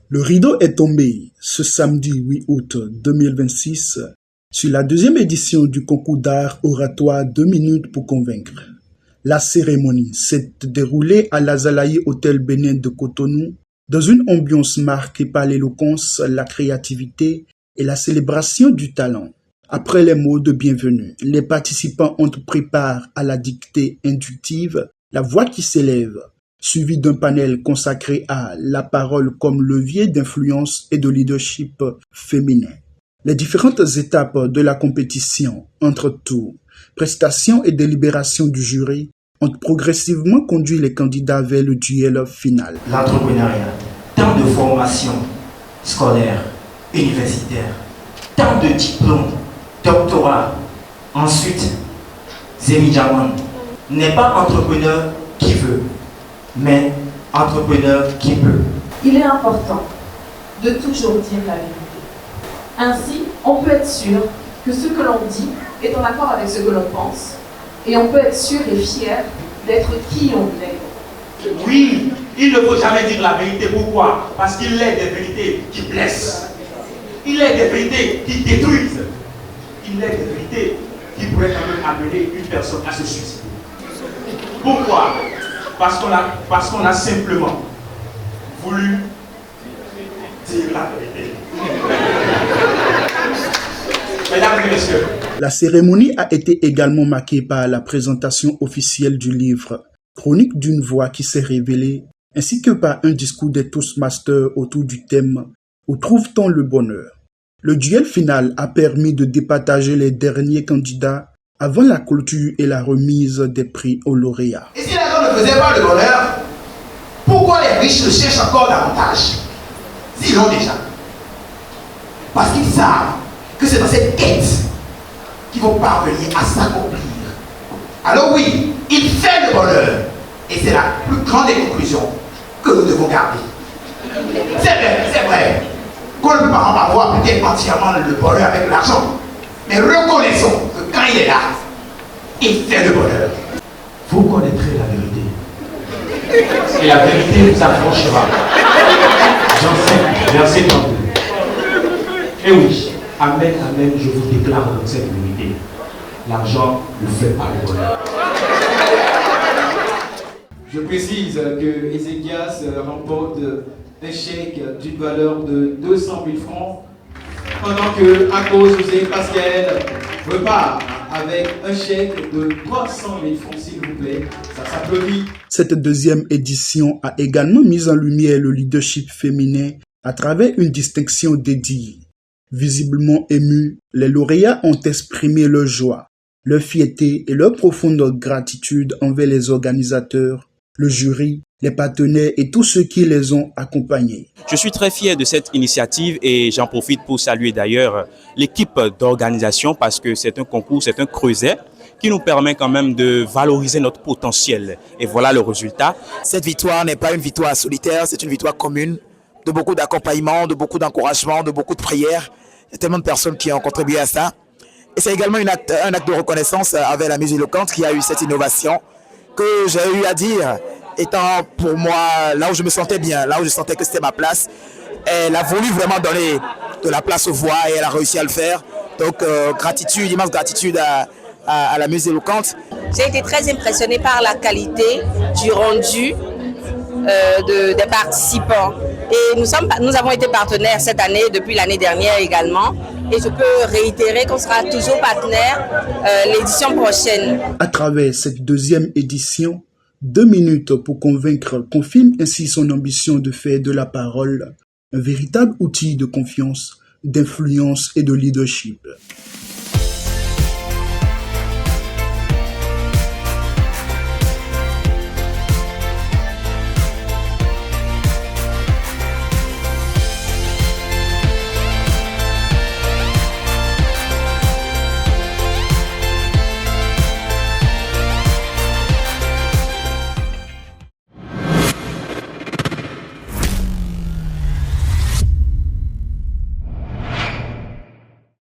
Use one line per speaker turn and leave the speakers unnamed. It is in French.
Le rideau est tombé ce samedi 8 août 2026 sur la deuxième édition du concours d'art oratoire 2 minutes pour convaincre. La cérémonie s'est déroulée à l'Azalaï Hôtel Bénin de Cotonou dans une ambiance marquée par l'éloquence, la créativité et la célébration du talent. Après les mots de bienvenue, les participants ont pris part à la dictée inductive, la voix qui s'élève, suivi d'un panel consacré à la parole comme levier d'influence et de leadership féminin. Les différentes étapes de la compétition, entre tours, prestations et délibérations du jury, ont progressivement conduit les candidats vers le duel final.
L'entrepreneuriat, tant de formations scolaires, universitaires, tant de diplômes, doctorat. Ensuite, Zemi Diamant n'est pas entrepreneur qui veut, mais entrepreneur qui peut.
Il est important de toujours dire la vérité. Ainsi, on peut être sûr que ce que l'on dit est en accord avec ce que l'on pense, et on peut être sûr et fier d'être qui on est.
Oui, il ne faut jamais dire la vérité. Pourquoi? Parce qu'il est des vérités qui blessent. Il est des vérités qui détruisent. Il est des vérités qui pourraient quand même amener une personne à se suicider. Pourquoi? Parce qu'on a simplement voulu dire la vérité. Mesdames et messieurs.
La cérémonie a été également marquée par la présentation officielle du livre Chronique d'une voix qui s'est révélée, ainsi que par un discours des Toastmasters autour du thème Où trouve-t-on le bonheur? Le duel final a permis de départager les derniers candidats avant la clôture et la remise des prix aux lauréats.
Et si les gens ne faisaient pas le bonheur, pourquoi les riches le cherchent encore davantage? S'ils l'ont déjà. Parce qu'ils savent que c'est dans cette quête qu'ils vont parvenir à s'accomplir. Alors oui, il fait le bonheur. Et c'est la plus grande des conclusions que nous devons garder. C'est vrai. Qu'on ne peut pas avoir peut-être entièrement le bonheur avec l'argent. Mais reconnaissons que quand il est là, il fait le bonheur.
Vous connaîtrez la vérité.
Et la vérité vous affranchira.
Jean 5, verset 32.
Et oui, amen, amen, je vous déclare donc cette vérité. L'argent ne fait pas le bonheur.
Je précise que Ézéchias remporte un chèque d'une valeur de 200 000 francs, pendant que Akos José Pascal repart avec un chèque de 300 000 francs, s'il vous plaît. Ça s'applaudit.
Cette deuxième édition a également mis en lumière le leadership féminin à travers une distinction dédiée. Visiblement émus, les lauréats ont exprimé leur joie, leur fierté et leur profonde gratitude envers les organisateurs, le jury, les partenaires et tous ceux qui les ont accompagnés.
Je suis très fier de cette initiative et j'en profite pour saluer d'ailleurs l'équipe d'organisation parce que c'est un concours, c'est un creuset qui nous permet quand même de valoriser notre potentiel. Et voilà le résultat.
Cette victoire n'est pas une victoire solitaire, c'est une victoire commune, de beaucoup d'accompagnement, de beaucoup d'encouragement, de beaucoup de prières. Il y a tellement de personnes qui ont contribué à ça. Et c'est également un acte de reconnaissance avec la musique éloquente qui a eu cette innovation que j'ai eu à dire, étant pour moi là où je me sentais bien, là où je sentais que c'était ma place. Elle a voulu vraiment donner de la place aux voix et elle a réussi à le faire. Donc gratitude, immense gratitude à la musique éloquente.
J'ai été très impressionnée par la qualité du rendu des participants. Et nous avons été partenaires cette année, depuis l'année dernière également. Et je peux réitérer qu'on sera toujours partenaire l'édition prochaine.
À travers cette deuxième édition, 2 minutes pour convaincre confirme ainsi son ambition de faire de la parole un véritable outil de confiance, d'influence et de leadership.